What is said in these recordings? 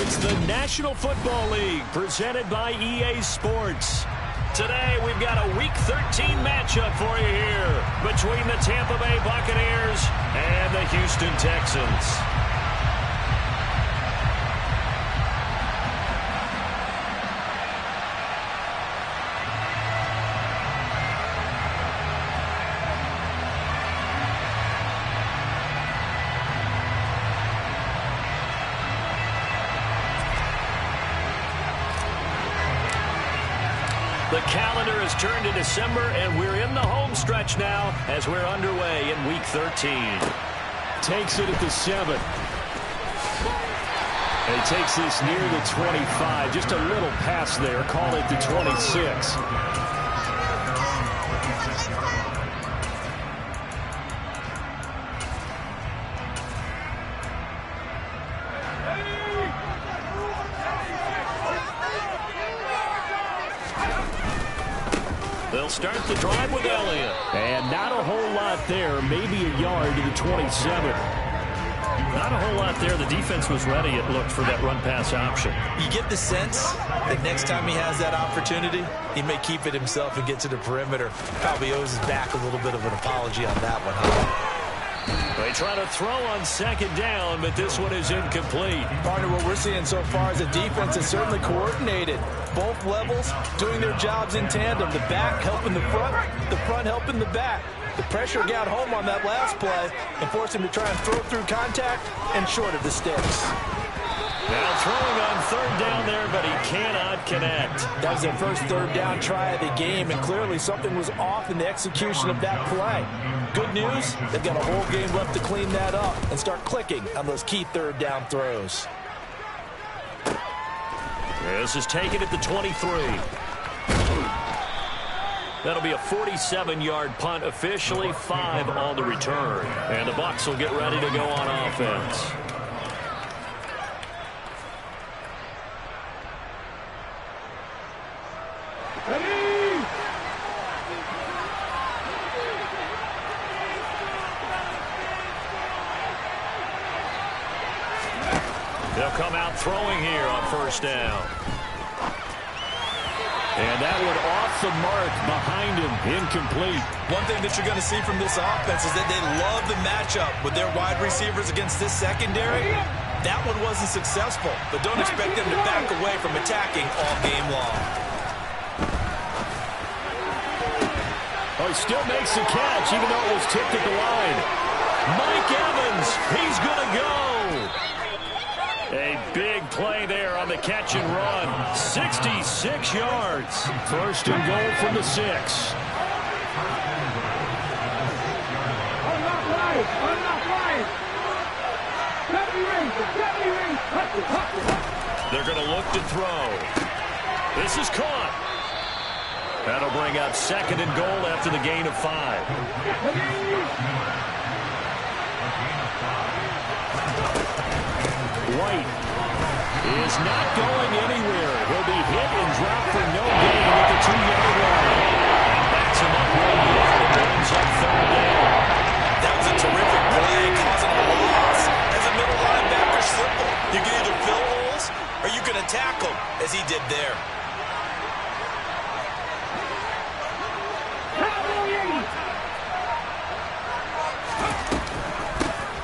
It's the National Football League presented by EA Sports. Today, we've got a Week 13 matchup for you here between the Tampa Bay Buccaneers and the Houston Texans. The calendar has turned to December, and we're in the home stretch now as we're underway in Week 13. Takes it at the 7. And he takes this near the 25. Just a little pass there. Call it the 26. They'll start the drive with Elliott. And not a whole lot there. Maybe a yard to the 27. Not a whole lot there. The defense was ready, it looked, for that run-pass option. You get the sense that next time he has that opportunity, he may keep it himself and get to the perimeter. Probably owes his back a little bit of an apology on that one, huh? They try to throw on second down, but this one is incomplete. Partner, what we're seeing so far is the defense is certainly coordinated. Both levels doing their jobs in tandem. The back helping the front helping the back. The pressure got home on that last play and forced him to try and throw through contact and short of the sticks. Now throwing on third down there, but he cannot connect. That was their first third down try of the game, and clearly something was off in the execution of that play. Good news, they've got a whole game left to clean that up and start clicking on those key third down throws. This is taken at the 23. That'll be a 47-yard punt, officially 5 on the return. And the Bucs will get ready to go on offense. They'll come out throwing here on first down. And that one off the mark behind him, incomplete. One thing that you're going to see from this offense is that they love the matchup with their wide receivers against this secondary. That one wasn't successful, but don't expect them to back away from attacking all game long. Oh, he still makes the catch, even though it was tipped at the line. Mike Evans, he's going to go. A big play there on the catch and run. 66 yards. First and goal from the 6. They're going to look to throw. This is caught. That'll bring up second and goal after the gain of 5. White is not going anywhere. He'll be hit and dropped for no gain at the 2-yard line. And backs him up one yard and brings up third down. That was a terrific play, causing a loss. As a middle linebacker, simple. You can either fill holes or you can attack them, as he did there.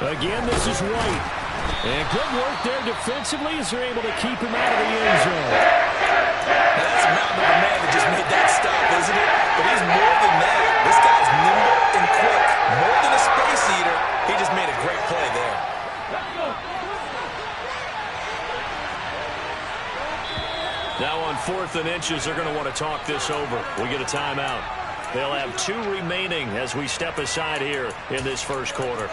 Again, this is White. And good work there defensively as they're able to keep him out of the end zone. Now that's a mountain of a man that just made that stop, isn't it? But he's more than that. This guy's nimble and quick. More than a space eater. He just made a great play there. Now on 4th and inches, they're going to want to talk this over. We get a timeout. They'll have 2 remaining as we step aside here in this first quarter.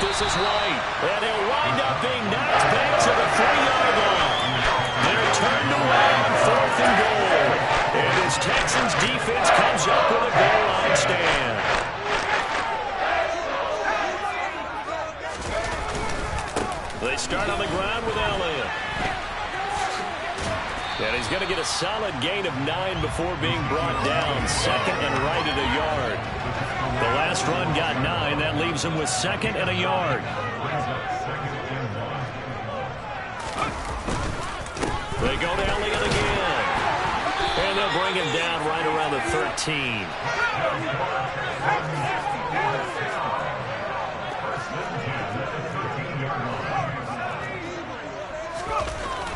This is White, and he'll wind up being knocked back to the 3-yard line. They're turned away on 4th and goal. And as Texans defense comes up with a goal line stand. They start on the ground with Elliott. And he's going to get a solid gain of 9 before being brought down. Second and right at a yard. The last run got 9. That leaves him with second and a yard. They go to Elliott again. And they'll bring him down right around the 13.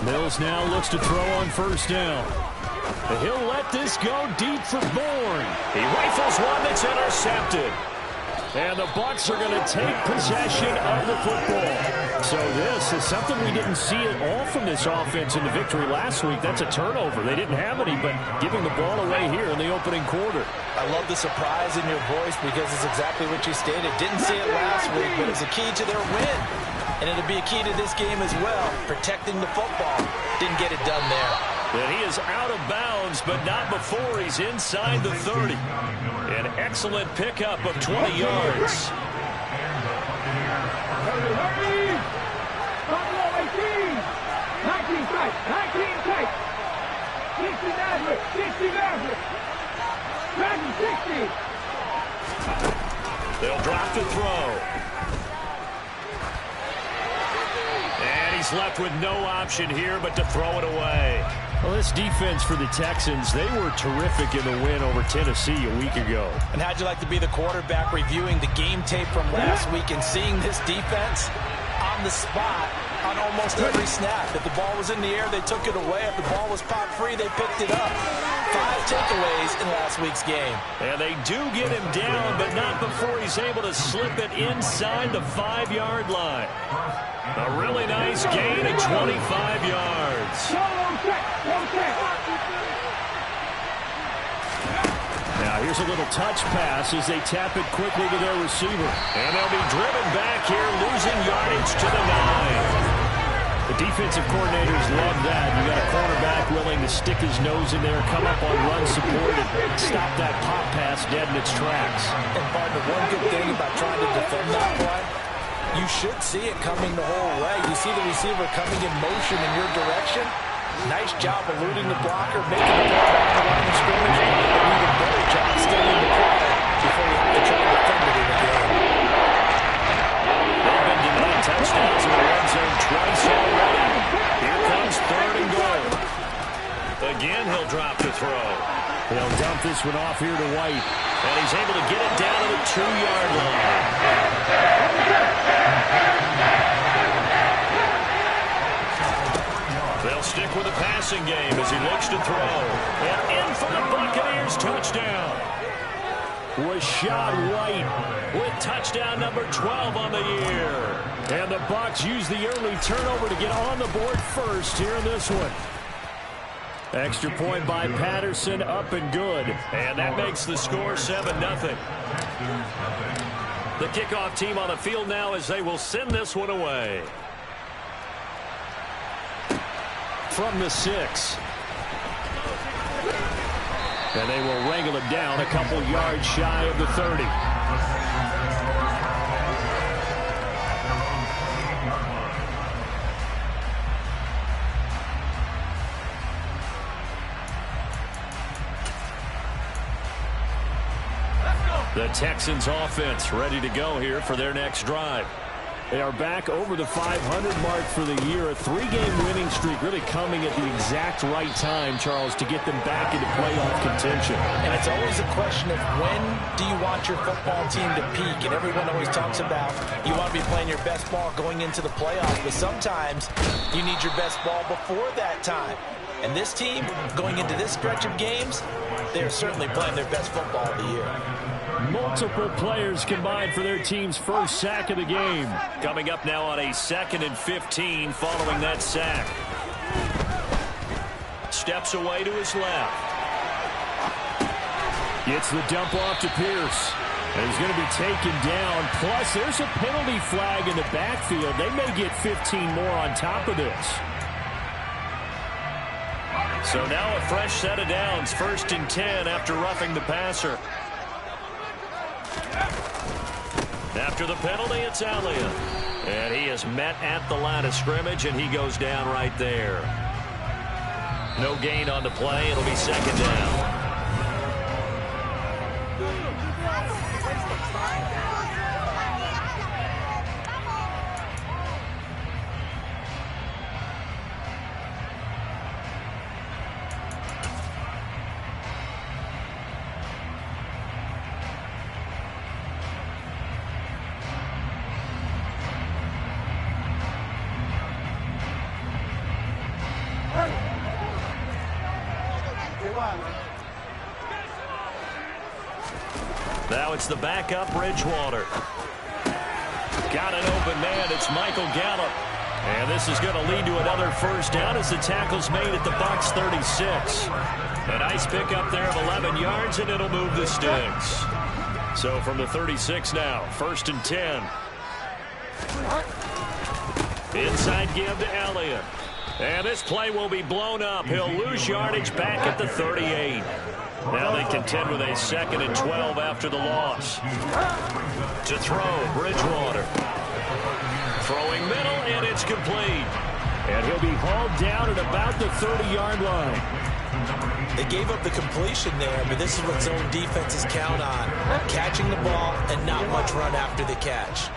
Mills now looks to throw on first down. He'll let this go deep for Bourne. He rifles one that's intercepted. And the Bucs are going to take possession of the football. So this is something we didn't see at all from this offense in the victory last week. That's a turnover. They didn't have any, but giving the ball away here in the opening quarter. I love the surprise in your voice because it's exactly what you stated. Didn't see it last week, but it's a key to their win. And it'll be a key to this game as well, protecting the football. Didn't get it done there. And he is out of bounds, but not before he's inside the 30. An excellent pickup of 20 yards. They'll drop the throw. And he's left with no option here but to throw it away. Well, this defense for the Texans, they were terrific in the win over Tennessee a week ago. And how'd you like to be the quarterback reviewing the game tape from last week and seeing this defense on the spot on almost every snap? If the ball was in the air, they took it away. If the ball was popped free, they picked it up. 5 takeaways in last week's game. And they do get him down, but not before he's able to slip it inside the 5-yard line. A really nice gain of 25 yards. Now here's a little touch pass as they tap it quickly to their receiver. And they'll be driven back here, losing yardage to the 9. The defensive coordinators love that. You got a cornerback willing to stick his nose in there, come up on run support, and stop that pop pass dead in its tracks. And partner, one good thing about trying to defend that play, you should see it coming the whole way. You see the receiver coming in motion in your direction. Nice job eluding the blocker, making the play on the line of scrimmage, and an even better job staying the play before you have to try to defend it in the game. They've been denied touchdowns in the red zone twice already. Here comes 3rd and goal. Again, he'll drop the throw. They'll dump this one off here to White. And he's able to get it down to the 2-yard line. They'll stick with the passing game as he looks to throw. And in for the Buccaneers touchdown. Rashad White with touchdown number 12 on the year. And the Bucs use the early turnover to get on the board first here in this one. Extra point by Patterson, up and good. And that makes the score 7-0. The kickoff team on the field now as they will send this one away. From the 6. And they will wrangle it down a couple yards shy of the 30. The Texans offense ready to go here for their next drive. They are back over the 500 mark for the year. A 3-game winning streak really coming at the exact right time, Charles, to get them back into playoff contention. And it's always a question of when do you want your football team to peak? And everyone always talks about you want to be playing your best ball going into the playoffs. But sometimes you need your best ball before that time. And this team, going into this stretch of games, they're certainly playing their best football of the year. Multiple players combined for their team's first sack of the game. Coming up now on a 2nd and 15 following that sack. Steps away to his left. Gets the dump off to Pierce. And he's going to be taken down. Plus, there's a penalty flag in the backfield. They may get 15 more on top of this. So now a fresh set of downs. 1st and 10 after roughing the passer. After the penalty, it's Elliott. And he is met at the line of scrimmage, and he goes down right there. No gain on the play. It'll be second down. Now it's the backup Bridgewater. Got an open man. It's Michael Gallup. And this is going to lead to another first down as the tackle's made at the Bucs 36. A nice pickup there of 11 yards, and it'll move the sticks. So from the 36 now, 1st and 10. Inside give to Elliott. And this play will be blown up. He'll lose yardage back at the 38. Now they contend with a 2nd and 12 after the loss. To throw, Bridgewater. Throwing middle, and it's complete. And he'll be hauled down at about the 30-yard line. They gave up the completion there, but this is what zone defenses count on. Catching the ball and not much run after the catch.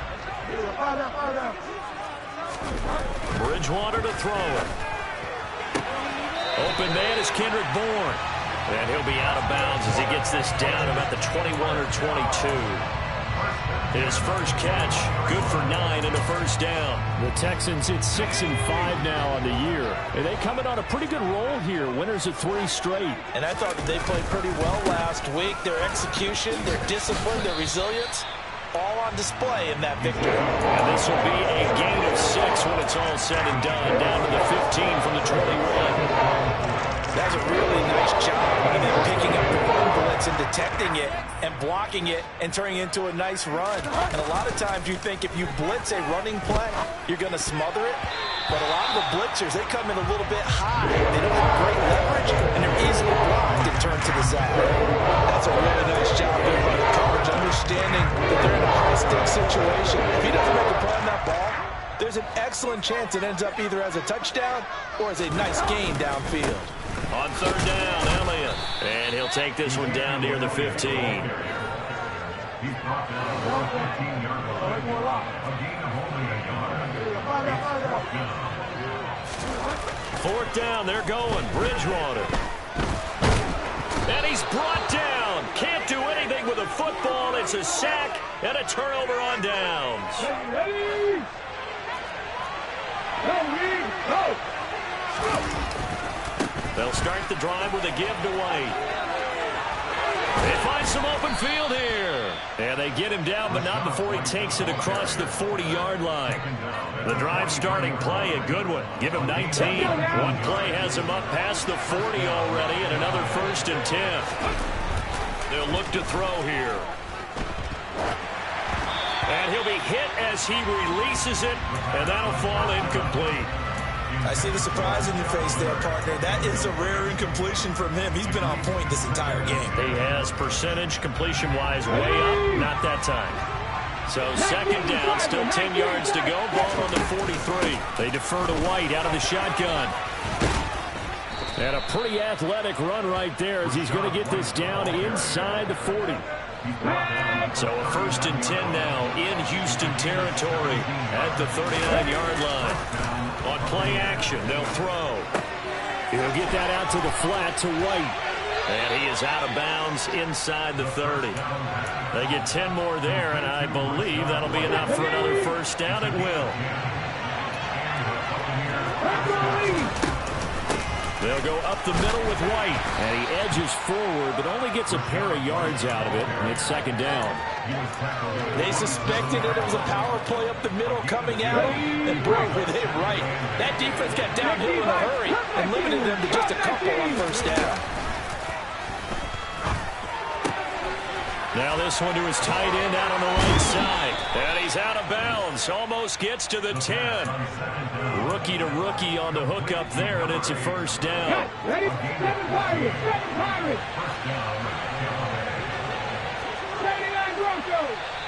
Bridgewater to throw it. Open man is Kendrick Bourne. And he'll be out of bounds as he gets this down about the 21 or 22. His first catch, good for 9 and a first down. The Texans hit 6 and 5 now on the year. And they come in on a pretty good roll here. Winners of 3 straight. And I thought that they played pretty well last week. Their execution, their discipline, their resilience, all on display in that victory. And this will be a gain of 6 when it's all said and done. Down to the 15 from the 21. That's a really nice job of them picking up the run blitz and detecting it and blocking it and turning it into a nice run. And a lot of times you think if you blitz a running play, you're going to smother it. But a lot of the blitzers, they come in a little bit high. They don't have great leverage, and they're easily blocked and turned to the side. That's a really nice job there by the coverage, understanding that they're in a high-stakes situation. If he doesn't make a play on that ball, there's an excellent chance it ends up either as a touchdown or as a nice gain downfield. On 3rd down, Elliott. And he'll take this one down near the 15. Fourth down, they're going. Bridgewater. And he's brought down. Can't do anything with a football. It's a sack and a turnover on downs. They'll start the drive with a give to White. They find some open field here. And they get him down, but not before he takes it across the 40-yard line. The drive starting play, a good one. Give him 19. One play has him up past the 40 already, and another 1st and 10. They'll look to throw here. And he'll be hit as he releases it, and that'll fall incomplete. I see the surprise in your face there, partner. That is a rare incompletion from him. He's been on point this entire game. He has percentage completion-wise way up, not that time. So 2nd down, still 10 yards to go. Ball on the 43. They defer to White out of the shotgun. And a pretty athletic run right there as he's going to get this down inside the 40. So a 1st and 10 now in Houston territory at the 39-yard line. On play action, they'll throw. He'll get that out to the flat to White. And he is out of bounds inside the 30. They get 10 more there, and I believe that'll be enough for another first down. It will. They'll go up the middle with White. And he edges forward, but only gets a pair of yards out of it, and it's 2nd down. They suspected it was a power play up the middle coming out, and boy, were they right. That defense got downhill in a hurry and limited them to just a couple on 1st down. Now this one to his tight end out on the right side. And he's out of bounds. Almost gets to the 10. Rookie to rookie on the hook up there, and it's a 1st down.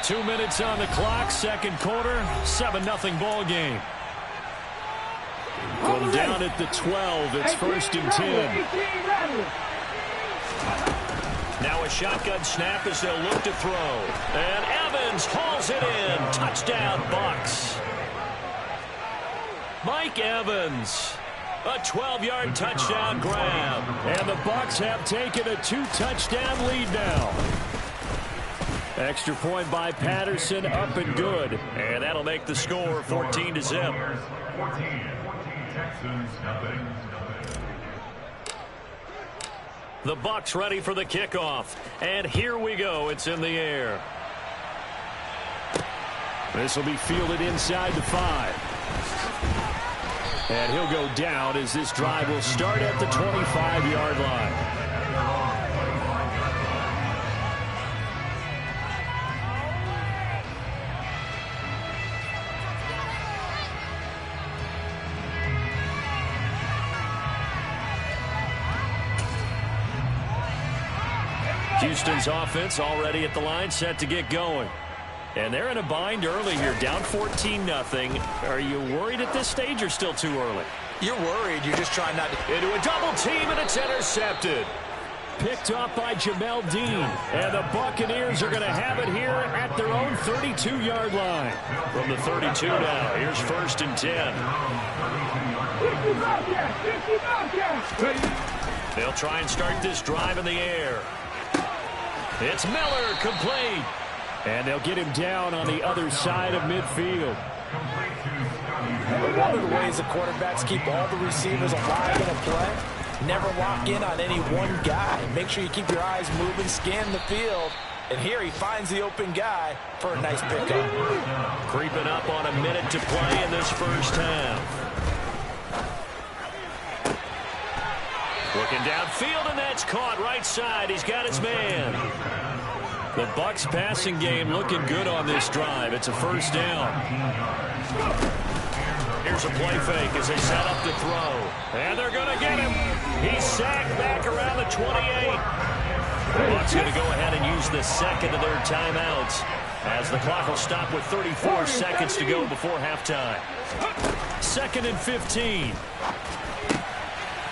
2 minutes on the clock, 2nd quarter, 7-0 ball game. From down at the 12, it's 1st and 10. Now a shotgun snap as they'll look to throw. And Evans hauls it in. Touchdown, Bucks. Mike Evans. A 12-yard touchdown grab. And the Bucks have taken a 2-touchdown lead now. Extra point by Patterson, up and good. And that'll make the score 14-0. The Bucks ready for the kickoff. And here we go. It's in the air. This will be fielded inside the 5. And he'll go down as this drive will start at the 25-yard line. Houston's offense already at the line, set to get going. And they're in a bind early here, down 14-0. Are you worried at this stage or still too early? You're worried. You're just trying not to. Into a double team, and it's intercepted. Picked off by Jamel Dean. And the Buccaneers are going to have it here at their own 32-yard line. From the 32 now, here's 1st and 10. They'll try and start this drive in the air. It's Miller, complete. And they'll get him down on the other side of midfield. One of the ways the quarterbacks keep all the receivers alive in a play, never lock in on any one guy. Make sure you keep your eyes moving, scan the field. And here he finds the open guy for a nice pickup. Creeping up on a minute to play in this first half. Looking downfield, and that's caught right side. He's got his man. The Bucks passing game looking good on this drive. It's a 1st down. Here's a play fake as they set up to throw. And they're going to get him. He's sacked back around the 28. The Bucks going to go ahead and use the second of their timeouts as the clock will stop with 34 seconds to go before halftime. 2nd and 15.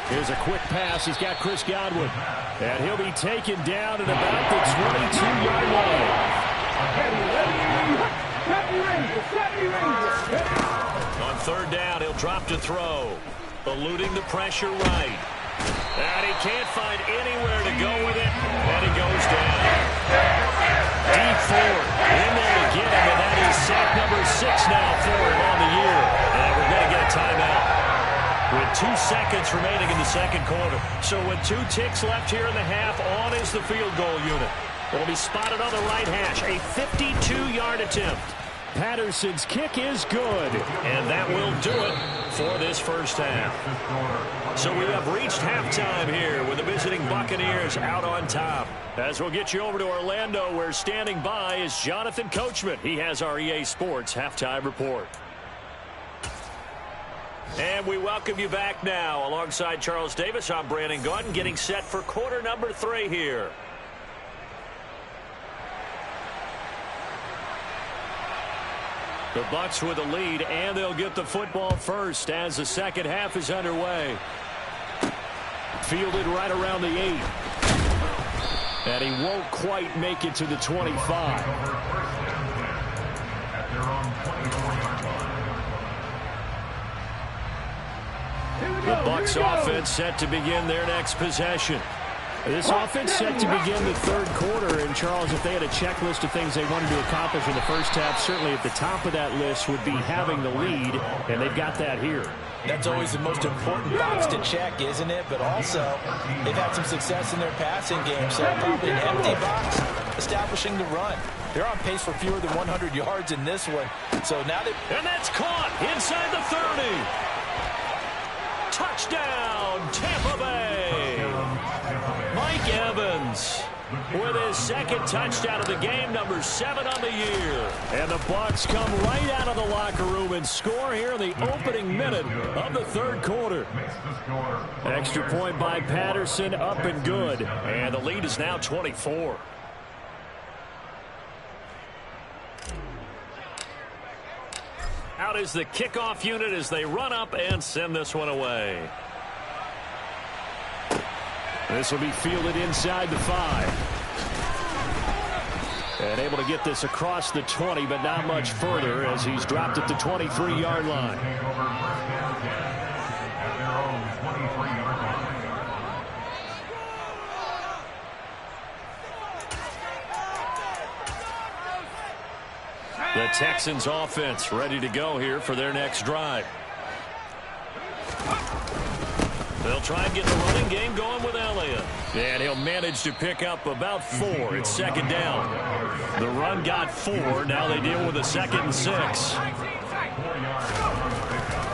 Here's a quick pass. He's got Chris Godwin. And he'll be taken down at about the 22-yard line. On 3rd down, he'll drop to throw. Eluding the pressure right. And he can't find anywhere to go with it. And he goes down. Deep forward. In there to get him. And that is sack number 6 now for him on the year. And we're going to get a timeout. With 2 seconds remaining in the second quarter. So with 2 ticks left here in the half, on is the field goal unit. It'll be spotted on the right hash. A 52-yard attempt. Patterson's kick is good. And that will do it for this first half. So we have reached halftime here with the visiting Buccaneers out on top. As we'll get you over to Orlando, where standing by is Jonathan Coachman. He has our EA Sports halftime report. And we welcome you back now. Alongside Charles Davis, I'm Brandon Gaudin, getting set for quarter number 3 here. The Bucs with a lead, and they'll get the football first as the second half is underway. Fielded right around the 8. And he won't quite make it to the 25. The Bucs offense set to begin their next possession. This offense set to begin the third quarter, and Charles, if they had a checklist of things they wanted to accomplish in the first half, certainly at the top of that list would be having the lead, and they've got that here. That's always the most important box to check, isn't it? But also, they've had some success in their passing game, so probably an empty box, establishing the run. They're on pace for fewer than 100 yards in this one. So now they... And that's caught inside the 30. Touchdown, Tampa Bay. Mike Evans with his second touchdown of the game, number 7 on the year. And the Bucs come right out of the locker room and score here in the opening minute of the third quarter. Extra point by Patterson, up and good. And the lead is now 24. Out is the kickoff unit as they run up and send this one away. This will be fielded inside the 5. And able to get this across the 20, but not much further as he's dropped at the 23-yard line. The Texans offense ready to go here for their next drive. They'll try and get the running game going with Elliott. And he'll manage to pick up about 4. It's second down. The run got 4. Now they deal with a 2nd and 6.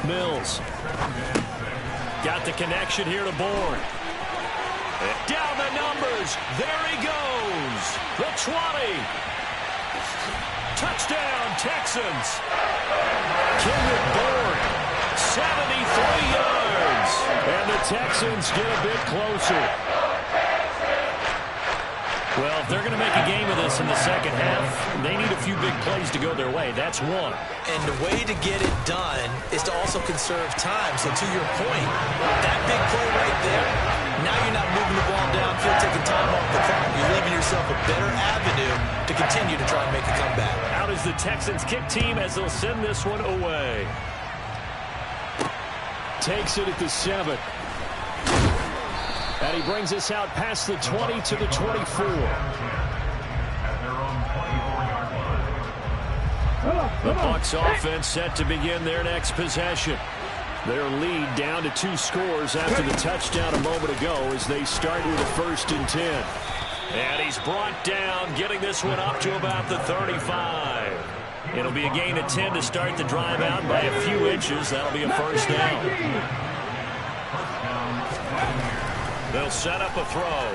Mills got the connection here to Bourne. Down the numbers. There he goes. The 20. Touchdown, Texans. Kendrick Bourne, 73 yards. And the Texans get a bit closer. Well, if they're going to make a game of this in the second half, they need a few big plays to go their way. That's one. And the way to get it done is to also conserve time. So to your point, that big play right there, now you're not moving the ball downfield, taking time off the clock. You're leaving yourself a better avenue to continue to try and make a comeback. Out is the Texans kick team as they'll send this one away. Takes it at the 7. And he brings us out past the 20 to the 24. The Bucs offense set to begin their next possession. Their lead down to 2 scores after the touchdown a moment ago as they start with a 1st and 10. And he's brought down, getting this one up to about the 35. It'll be a gain of 10 to start the drive out by a few inches. That'll be a 1st down. They'll set up a throw.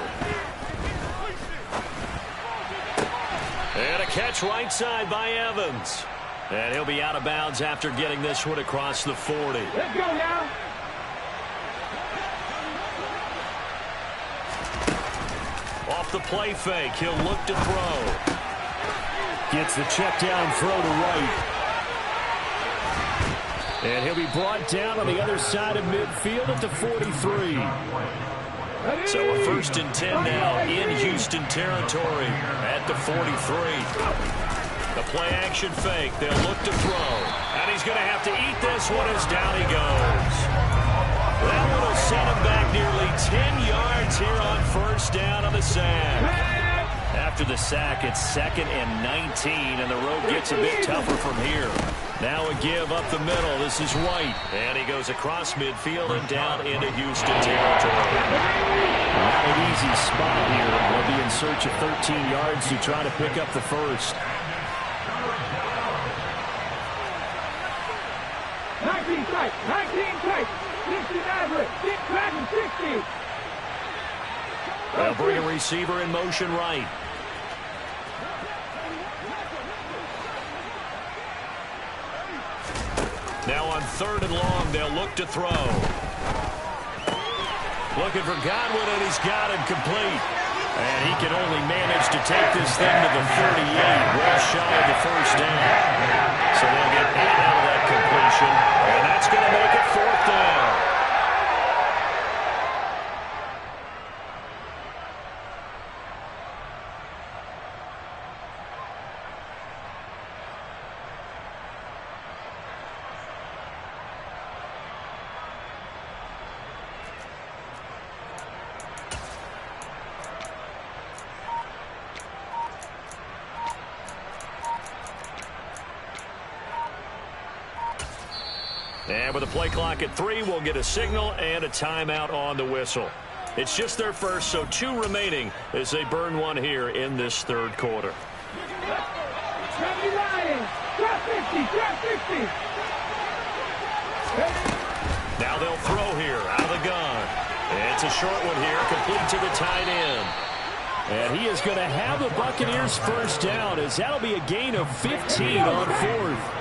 And a catch right side by Evans. And he'll be out of bounds after getting this one across the 40. Let's go now. Off the play fake, he'll look to throw. Gets the check down throw to right. And he'll be brought down on the other side of midfield at the 43. So a 1st and 10 now in Houston territory at the 43. The play action fake. They'll look to throw. And he's going to have to eat this one as down he goes. That one will set him back nearly 10 yards here on 1st down on the sack. After the sack, it's 2nd and 19, and the road gets a bit tougher from here. Now a give up the middle. This is White. And he goes across midfield and down into Houston territory. Not an easy spot here. They'll be in search of 13 yards to try to pick up the 1st. 19 tight, 19 tight. 60 average, get back in 60. They'll bring a receiver in motion right. Now on 3rd and long, they'll look to throw. Looking for Godwin, and he's got him complete. And he can only manage to take this thing to the 38, well shy of the 1st down. So they'll get 8 out of that completion, and that's going to make it 4th down. And with the play clock at 3, we'll get a signal and a timeout on the whistle. It's just their first, so 2 remaining as they burn one here in this 3rd quarter. Now they'll throw here out of the gun. It's a short one here, complete to the tight end. And he is going to have the Buccaneers 1st down as that'll be a gain of 15 on 4th.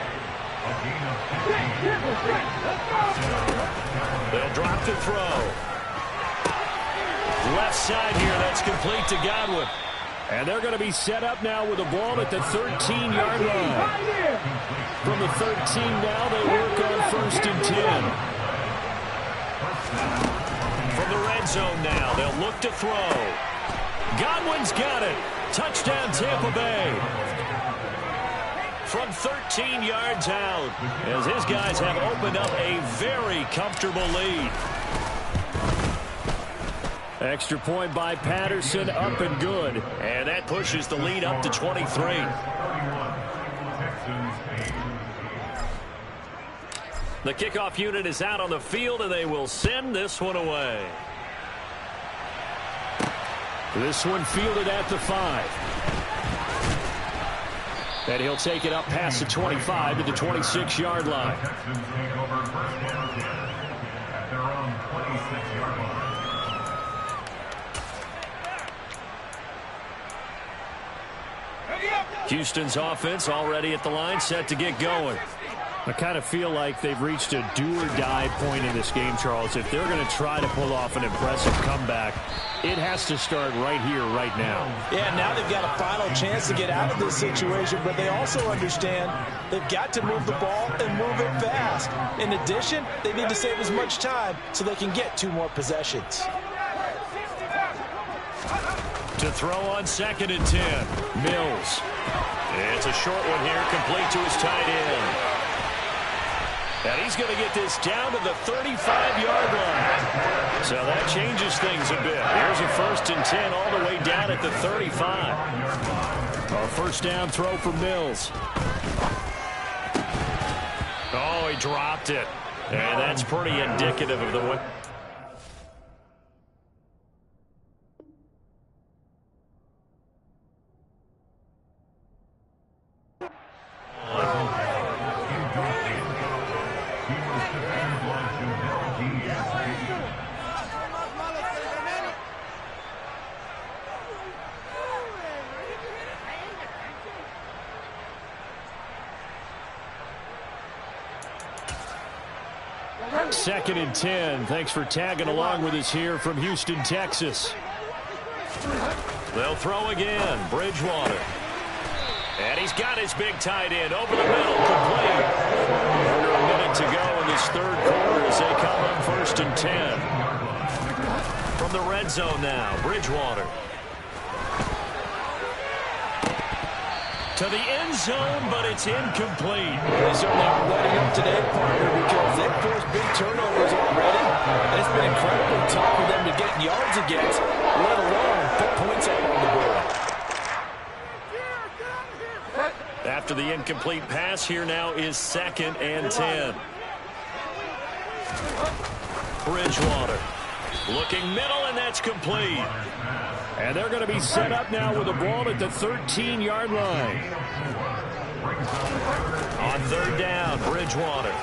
They'll drop the throw. Left side here, that's complete to Godwin. And they're going to be set up now with the ball at the 13-yard line. From from the 13 now. They work on 1st and 10. From the red zone now, they'll look to throw. Godwin's got it. Touchdown, Tampa Bay. From 13 yards out, as his guys have opened up a very comfortable lead. Extra point by Patterson, up and good. And that pushes the lead up to 23. The kickoff unit is out on the field, and they will send this one away. This one fielded at the 5. And he'll take it up past the 25 to the 26-yard line. Houston's offense already at the line, set to get going. I kind of feel like they've reached a do-or-die point in this game, Charles. If they're going to try to pull off an impressive comeback, it has to start right here, right now. Yeah, now they've got a final chance to get out of this situation, but they also understand they've got to move the ball and move it fast. In addition, they need to save as much time so they can get 2 more possessions. To throw on 2nd and 10, Mills. It's a short one here, complete to his tight end. And he's going to get this down to the 35-yard line. So that changes things a bit. Here's a 1st and 10 all the way down at the 35. A first down throw for Mills. Oh, he dropped it. And that's pretty indicative of the way. Second and 10. Thanks for tagging along with us here from Houston, Texas. They'll throw again. Bridgewater. And he's got his big tight end over the middle, complete. Under a minute to go in this 3rd quarter as they come on 1st and 10. From the red zone now, Bridgewater. To the end zone, but it's incomplete. They certainly aren't letting up today, partner, because they've forced big turnovers already. And it's been incredibly tough for them to get yards against, let alone put points up on the board. After the incomplete pass, here now is 2nd and 10. Bridgewater looking middle, and that's complete. And they're going to be set up now with the ball at the 13-yard line. On 3rd down, Bridgewater.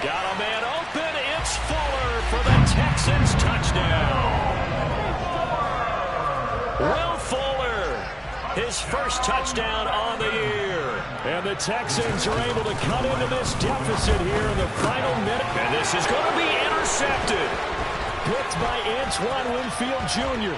Got a man open. It's Fuller for the Texans touchdown. Will Fuller, his first touchdown on the year. And the Texans are able to cut into this deficit here in the final minute. And this is going to be intercepted. Picked by Antoine Winfield Jr.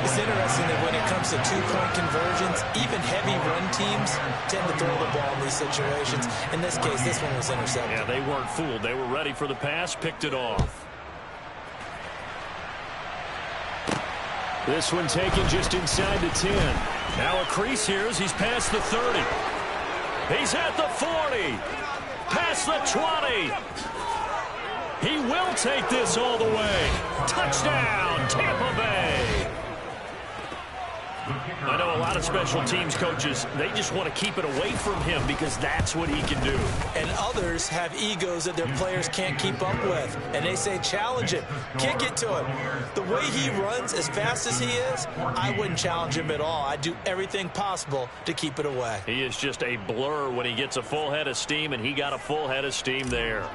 It's interesting that when it comes to 2-point conversions, even heavy run teams tend to throw the ball in these situations. In this case, this one was intercepted. Yeah, they weren't fooled. They were ready for the pass, picked it off. This one taken just inside the 10. Now a crease here as he's past the 30. He's at the 40. Past the 20. He will take this all the way. Touchdown, Tampa Bay. I know a lot of special teams coaches, they just want to keep it away from him because that's what he can do. And others have egos that their players can't keep up with. And they say, challenge him, kick it to him. The way he runs as fast as he is, I wouldn't challenge him at all. I'd do everything possible to keep it away. He is just a blur when he gets a full head of steam, and he got a full head of steam there.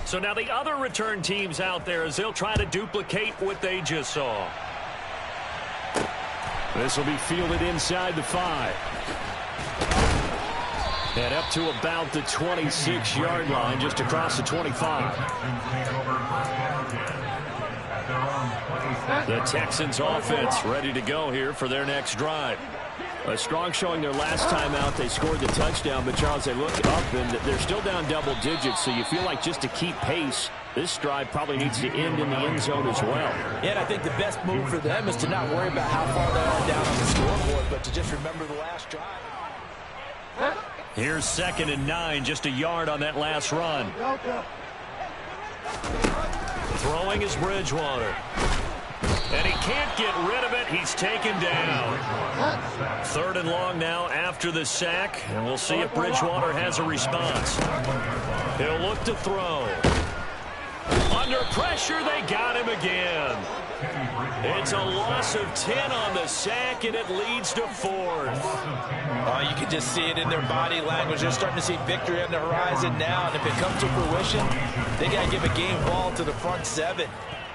So now the other return teams out there as they'll try to duplicate what they just saw. This will be fielded inside the 5. And up to about the 26-yard line, just across the 25. The Texans offense ready to go here for their next drive. A strong showing their last time out. They scored the touchdown, but Charles, they look up and they're still down double digits, so you feel like just to keep pace, this drive probably needs to end in the end zone as well. Yeah, and I think the best move for them is to not worry about how far they are down on the scoreboard, but to just remember the last drive. Here's 2nd and 9, just a yard on that last run. Throwing is Bridgewater. And he can't get rid of it. He's taken down. 3rd and long now after the sack. And we'll see if Bridgewater has a response. He'll look to throw. Under pressure, they got him again. It's a loss of 10 on the sack, and it leads to 4th. Oh, you can just see it in their body language. They're starting to see victory on the horizon now, and if it comes to fruition, they got to give a game ball to the front 7.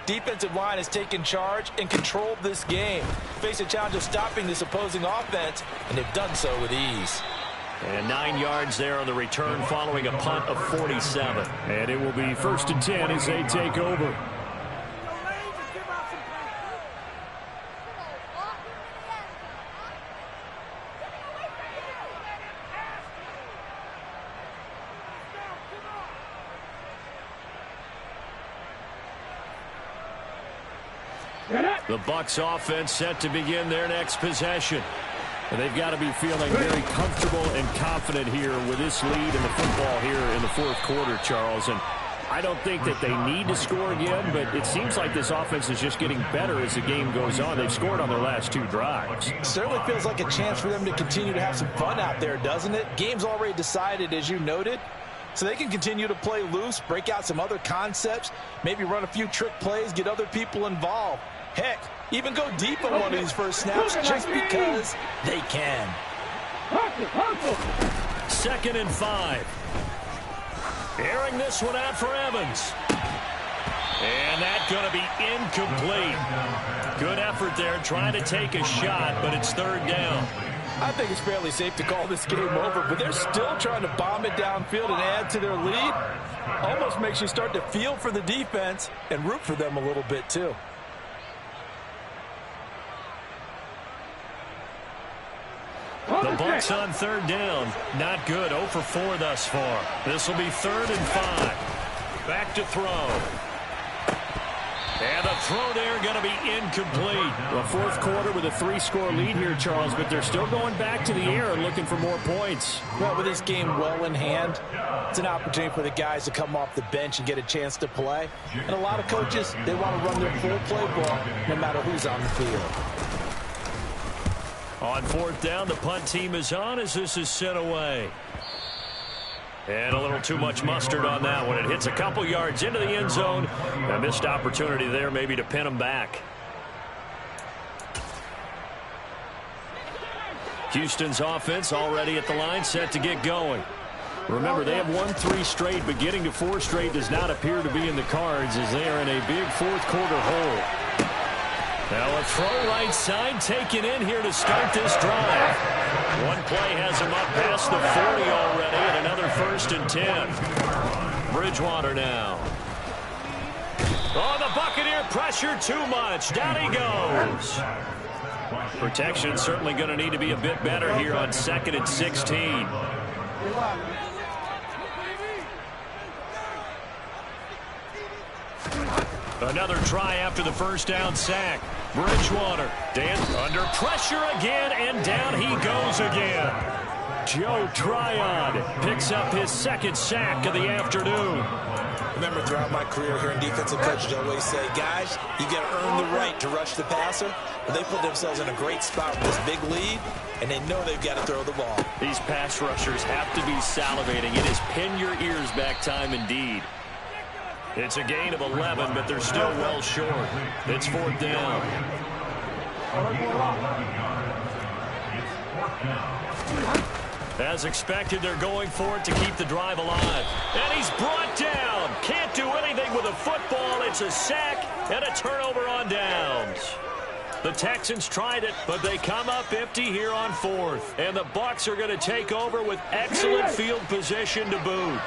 Defensive line has taken charge and controlled this game. Face a challenge of stopping this opposing offense, and they've done so with ease. And 9 yards there on the return following a punt of 47. And it will be 1st and 10 as they take over. The Bucs offense set to begin their next possession. And they've got to be feeling very comfortable and confident here with this lead in the football here in the 4th quarter, Charles. And I don't think that they need to score again, but it seems like this offense is just getting better as the game goes on. They've scored on their last 2 drives. Certainly feels like a chance for them to continue to have some fun out there, doesn't it? Game's already decided, as you noted. So they can continue to play loose, break out some other concepts, maybe run a few trick plays, get other people involved. Heck, even go deep on one of these first snaps just because they can. 2nd and 5. Airing this one out for Evans. And that's going to be incomplete. Good effort there trying to take a shot, but it's 3rd down. I think it's fairly safe to call this game over, but they're still trying to bomb it downfield and add to their lead. Almost makes you start to feel for the defense and root for them a little bit too. The Bucs on 3rd down. Not good. 0 for 4 thus far. This will be 3rd and 5. Back to throw. And the throw there going to be incomplete. Well, 4th quarter with a 3-score lead here, Charles, but they're still going back to the air and looking for more points. Well, with this game well in hand, it's an opportunity for the guys to come off the bench and get a chance to play. And a lot of coaches, they want to run their full playbook no matter who's on the field. On 4th down, the punt team is on as this is sent away. And a little too much mustard on that one. It hits a couple yards into the end zone. A missed opportunity there maybe to pin them back. Houston's offense already at the line, set to get going. Remember, they have won 3 straight, but getting to 4 straight does not appear to be in the cards as they are in a big 4th quarter hole. Now a throw right side taken in here to start this drive. One play has him up past the 40 already, and another 1st and 10. Bridgewater now. Oh, the Buccaneer pressure too much. Down he goes. Protection certainly going to need to be a bit better here on 2nd and 16. Another try after the 1st down sack. Bridgewater, Dan under pressure again, and down he goes again. Joe Tryon picks up his 2nd sack of the afternoon. Remember, throughout my career here in defensive coaches, I always say, guys, you got to earn the right to rush the passer. But they put themselves in a great spot with this big lead, and they know they've got to throw the ball. These pass rushers have to be salivating. It is pin your ears back time indeed. It's a gain of 11, but they're still well short. It's 4th down. As expected, they're going for it to keep the drive alive. And he's brought down. Can't do anything with a football. It's a sack and a turnover on downs. The Texans tried it, but they come up empty here on 4th. And the Bucs are going to take over with excellent field position to boot.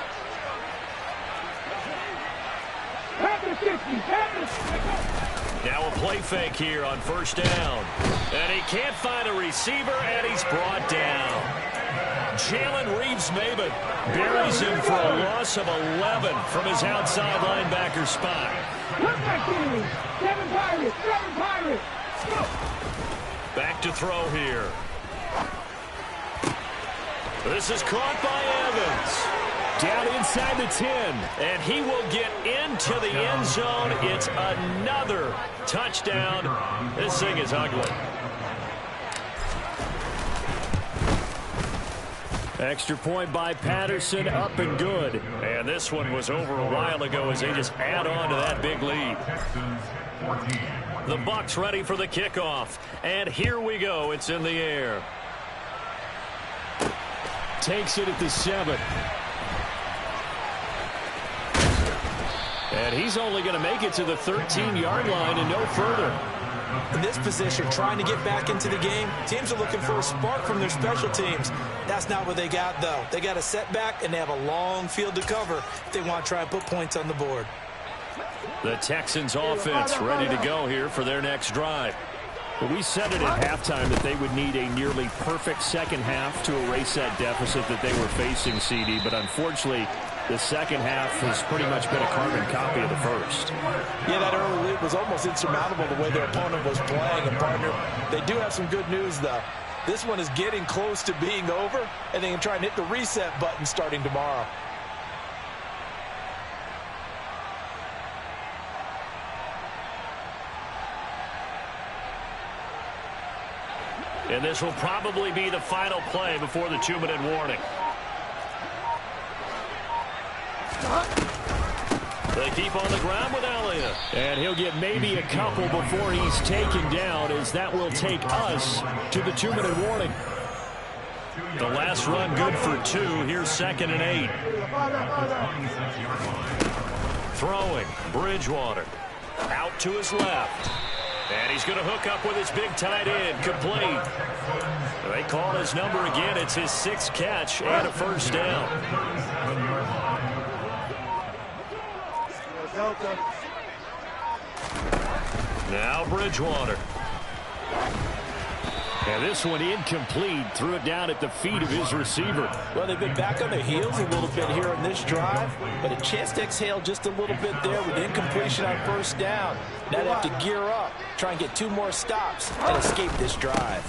Now a play fake here on first down. And he can't find a receiver, and he's brought down. Jalen Reeves-Maybin buries him for a loss of 11 from his outside linebacker spot. Back to throw here. This is caught by Evans. Down inside the 10. And he will get into the end zone. It's another touchdown. This thing is ugly. Extra point by Patterson, up and good. And this one was over a while ago as they just add on to that big lead. The Bucs ready for the kickoff. And here we go. It's in the air. Takes it at the 7. And he's only going to make it to the 13-yard line and no further. In this position, trying to get back into the game, teams are looking for a spark from their special teams. That's not what they got, though. They got a setback, and they have a long field to cover if they want to try and put points on the board. The Texans offense ready to go here for their next drive. But we said it at halftime that they would need a nearly perfect second half to erase that deficit that they were facing, CD. But unfortunately, the second half has pretty much been a carbon copy of the first. Yeah, that early lead was almost insurmountable the way their opponent was playing. And, partner, they do have some good news, though. This one is getting close to being over, and they can try and hit the reset button starting tomorrow. And this will probably be the final play before the 2-minute warning. They keep on the ground with Elliott. And he'll get maybe a couple before he's taken down, as that will take us to the 2-minute warning. The last run good for 2. Here's 2nd and 8. Throwing, Bridgewater. Out to his left. And he's going to hook up with his big tight end. Complete. They call his number again. It's his 6th catch and a first down. Now Bridgewater. And this one incomplete. Threw it down at the feet of his receiver. Well, they've been back on their heels a little bit here in this drive, but a chance to exhale just a little bit there with incompletion on first down. Now they have to gear up, try and get 2 more stops, and escape this drive.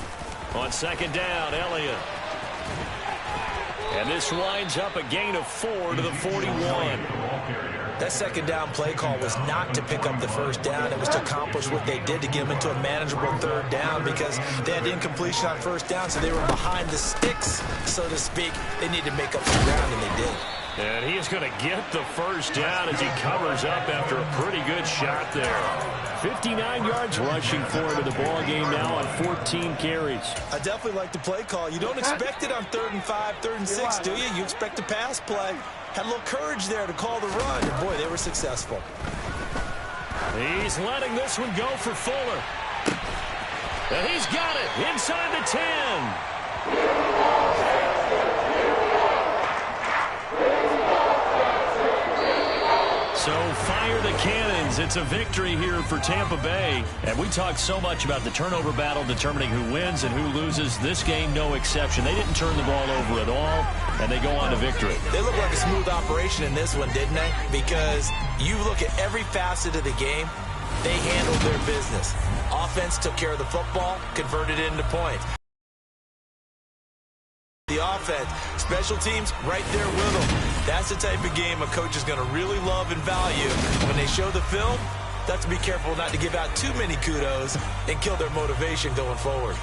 On 2nd down, Elliott. And this winds up a gain of 4 to the 41. That 2nd down play call was not to pick up the first down. It was to accomplish what they did to get them into a manageable 3rd down, because they had incompletion on first down, so they were behind the sticks, so to speak. They needed to make up some ground, and they did. And he is going to get the first down as he covers up after a pretty good shot there. 59 yards rushing for him in the ball game now on 14 carries. I definitely like the play call. You don't expect it on 3rd and 5, 3rd and 6, do you? You expect a pass play. Had a little courage there to call the run, and boy, they were successful. He's letting this one go for Fuller. And he's got it inside the 10. So fire the cannons. It's a victory here for Tampa Bay. And we talked so much about the turnover battle determining who wins and who loses. This game, no exception. They didn't turn the ball over at all, and they go on to victory. They look like a smooth operation in this one, didn't they? Because you look at every facet of the game, they handled their business. Offense took care of the football, converted it into points. The offense, special teams, right there with them. That's the type of game a coach is going to really love and value. When they show the film, they have to be careful not to give out too many kudos and kill their motivation going forward.